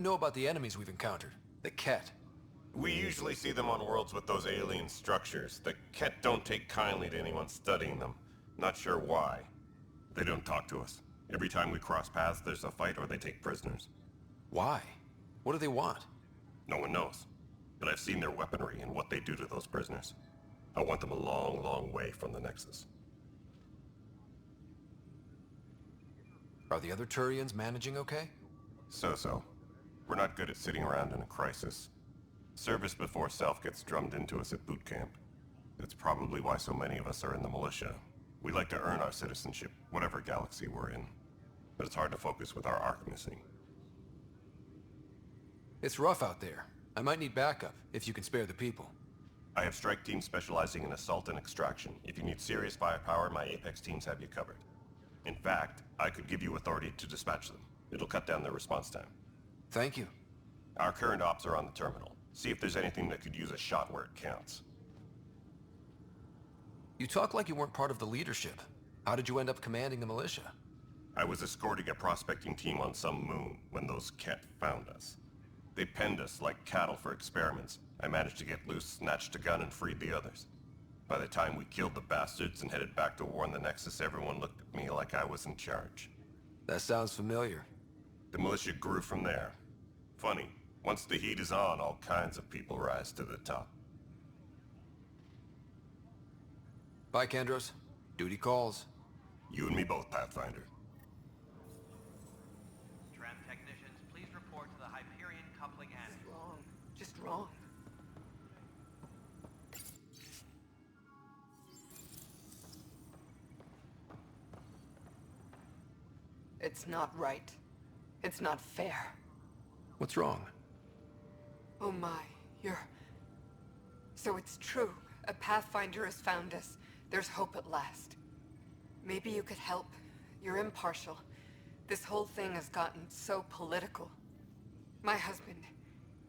Know about the enemies we've encountered? The Ket. We usually see them on worlds with those alien structures. The Ket don't take kindly to anyone studying them. Not sure why. They don't talk to us. Every time we cross paths, there's a fight or they take prisoners. Why? What do they want? No one knows. But I've seen their weaponry and what they do to those prisoners. I want them a long, long way from the Nexus. Are the other Turians managing okay? So-so. We're not good at sitting around in a crisis. Service before self gets drummed into us at boot camp. That's probably why so many of us are in the militia. We like to earn our citizenship, whatever galaxy we're in. But it's hard to focus with our arc missing. It's rough out there. I might need backup, if you can spare the people. I have strike teams specializing in assault and extraction. If you need serious firepower, my Apex teams have you covered. In fact, I could give you authority to dispatch them. It'll cut down their response time. Thank you. Our current ops are on the terminal. See if there's anything that could use a shot where it counts. You talk like you weren't part of the leadership. How did you end up commanding the militia? I was escorting a prospecting team on some moon when those Ket found us. They penned us like cattle for experiments. I managed to get loose, snatched a gun, and freed the others. By the time we killed the bastards and headed back to warn the Nexus, everyone looked at me like I was in charge. That sounds familiar. The militia grew from there. Funny, once the heat is on, all kinds of people rise to the top. Bye, Kendros. Duty calls. You and me both, Pathfinder. Tram technicians, please report to the Hyperion coupling annex. Wrong. Just wrong. It's not right. It's not fair. What's wrong? Oh my, So it's true. A Pathfinder has found us. There's hope at last. Maybe you could help. You're impartial. This whole thing has gotten so political. My husband,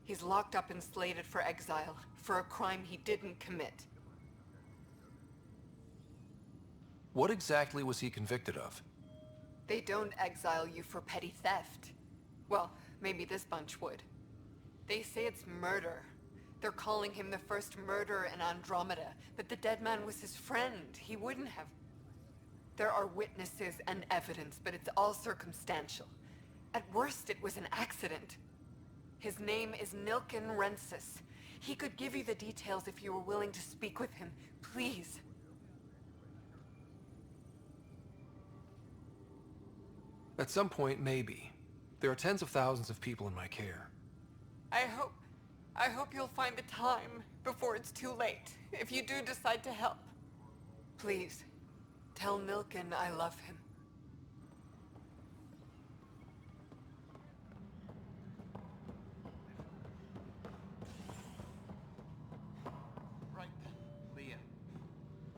he's locked up and slated for exile for a crime he didn't commit. What exactly was he convicted of? They don't exile you for petty theft. Well, maybe this bunch would. They say it's murder. They're calling him the first murderer in Andromeda, but the dead man was his friend. He wouldn't have... There are witnesses and evidence, but it's all circumstantial. At worst, it was an accident. His name is Nilken Rensis. He could give you the details if you were willing to speak with him. Please. At some point, maybe. There are tens of thousands of people in my care. I hope you'll find the time before it's too late, if you do decide to help. Please, tell Nilken I love him. Right. Leah.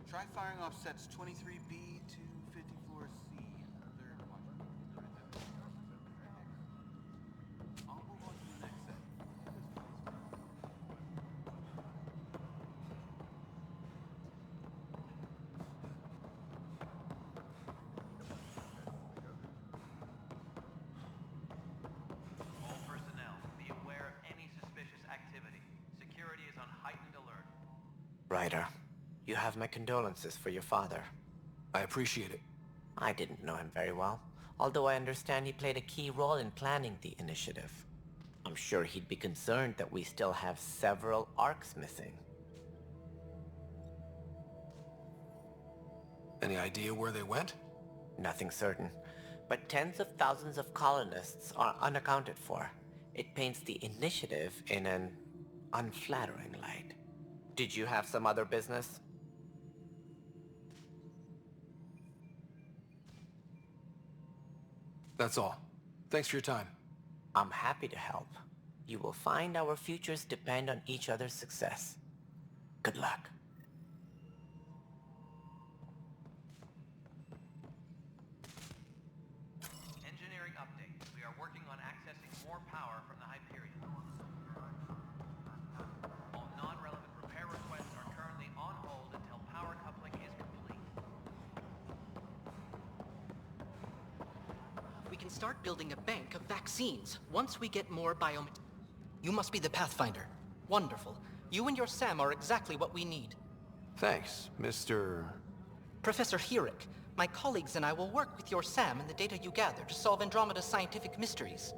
Try firing off sets 23B to 54C. Third quadrant. I'll move on to the next set. All personnel, be aware of any suspicious activity. Security is on heightened alert. Ryder, you have my condolences for your father. I appreciate it. I didn't know him very well, although I understand he played a key role in planning the initiative. I'm sure he'd be concerned that we still have several arcs missing. Any idea where they went? Nothing certain, but tens of thousands of colonists are unaccounted for. It paints the initiative in an unflattering light. Did you have some other business? That's all. Thanks for your time. I'm happy to help. You will find our futures depend on each other's success. Good luck. Engineering update. We are working on accessing more power from the Hyperion. All non-relevant repair requests are currently on hold until power coupling is complete. We can start building a bank of vaccines once we get more biomat... You must be the Pathfinder. Wonderful. You and your Sam are exactly what we need. Thanks, Mr... Professor Herrick, my colleagues and I will work with your Sam and the data you gather to solve Andromeda's scientific mysteries.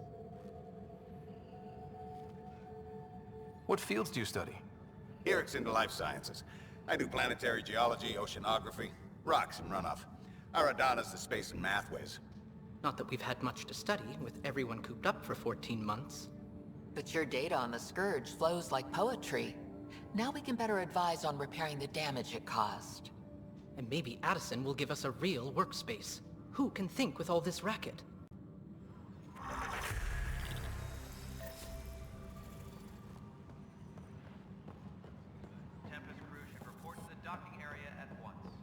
What fields do you study? Eric's into life sciences. I do planetary geology, oceanography, rocks and runoff. Aradana's the space and math whiz. Not that we've had much to study, with everyone cooped up for 14 months. But your data on the Scourge flows like poetry. Now we can better advise on repairing the damage it caused. And maybe Addison will give us a real workspace. Who can think with all this racket? Tempest crew should report to the docking area at once.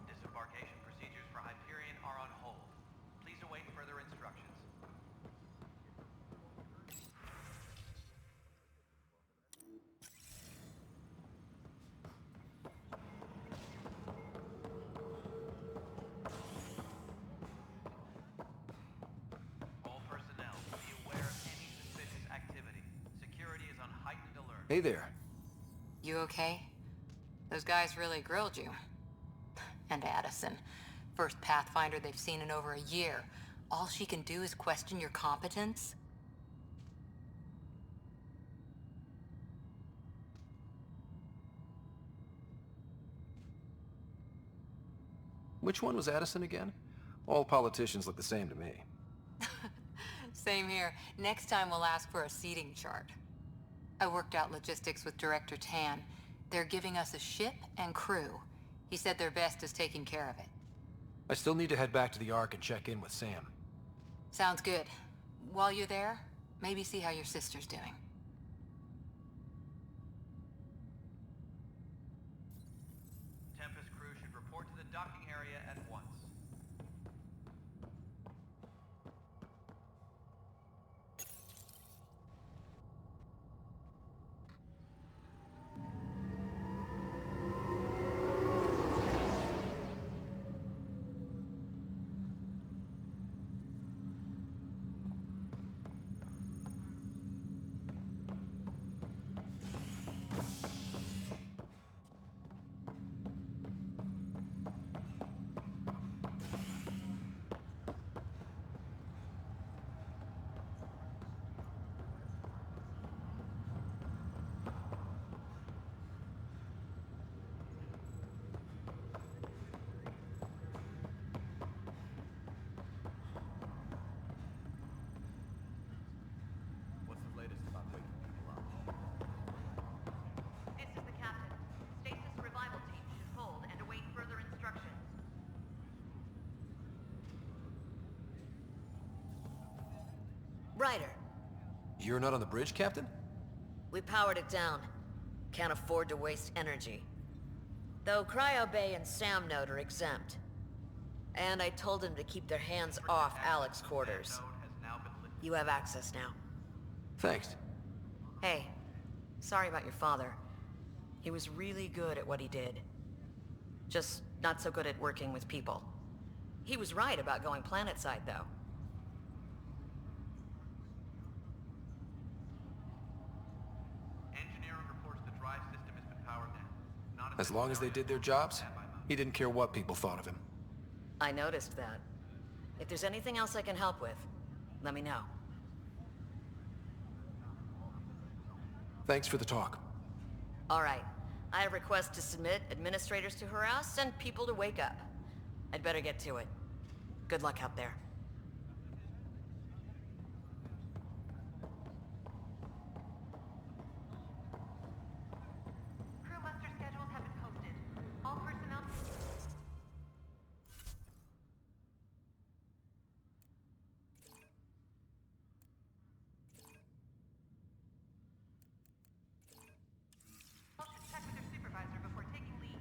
Disembarkation procedures for Hyperion are on hold. Please await further instructions. All personnel, be aware of any suspicious activity. Security is on heightened alert. Hey there. You okay? Those guys really grilled you. And Addison. First Pathfinder they've seen in over a year. All she can do is question your competence? Which one was Addison again? All politicians look the same to me. Same here. Next time we'll ask for a seating chart. I worked out logistics with Director Tan. They're giving us a ship and crew. He said their best is taking care of it. I still need to head back to the Ark and check in with Sam. Sounds good. While you're there, maybe see how your sister's doing. Tempest crew should report to the docking area at once. What's the latest about waking people up? This is the captain. Stasis revival team should hold and await further instructions. Ryder, You're not on the bridge, Captain? we powered it down. Can't afford to waste energy. Though Cryo Bay and Sam Node are exempt. And I told them to keep their hands off Alex quarters. Node has now been lit. You have access now. Thanks. Hey, sorry about your father. He was really good at what he did. Just not so good at working with people. He was right about going planetside, though. Engineering reports the drive system has been powered down. Not As long as they did their jobs, he didn't care what people thought of him. I noticed that. If there's anything else I can help with, let me know. Thanks for the talk. All right. I have requests to submit, administrators to harass, and people to wake up. I'd better get to it. Good luck out there. Crew muster schedules have been posted. All personnel... should check with their supervisor before taking leave.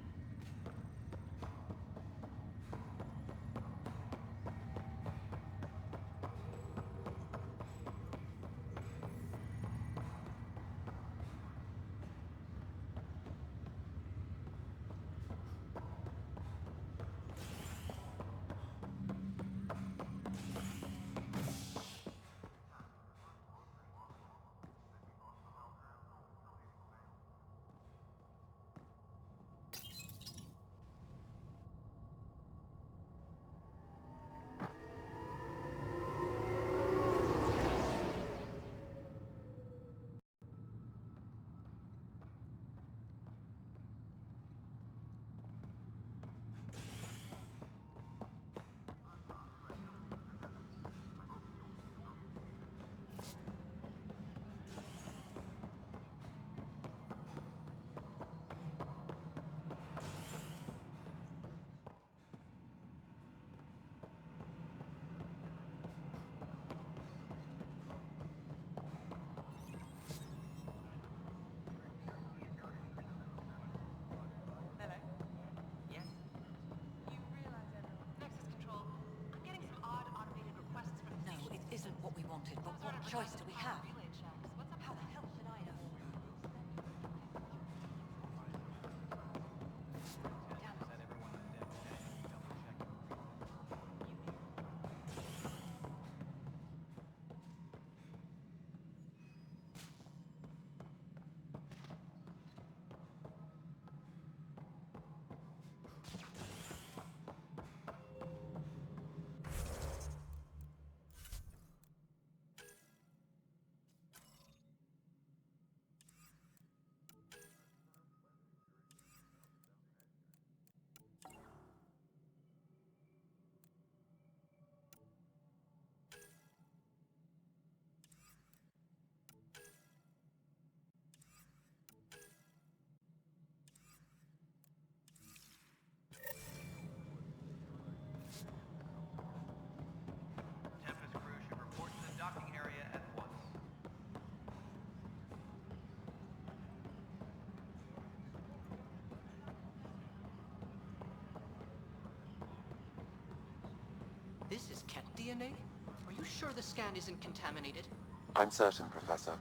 Isn't what we wanted, but what choice do we have? How the hell should I know? Tempest crew should report to the docking area at once. This is cat DNA? Are you sure the scan isn't contaminated? I'm certain, Professor.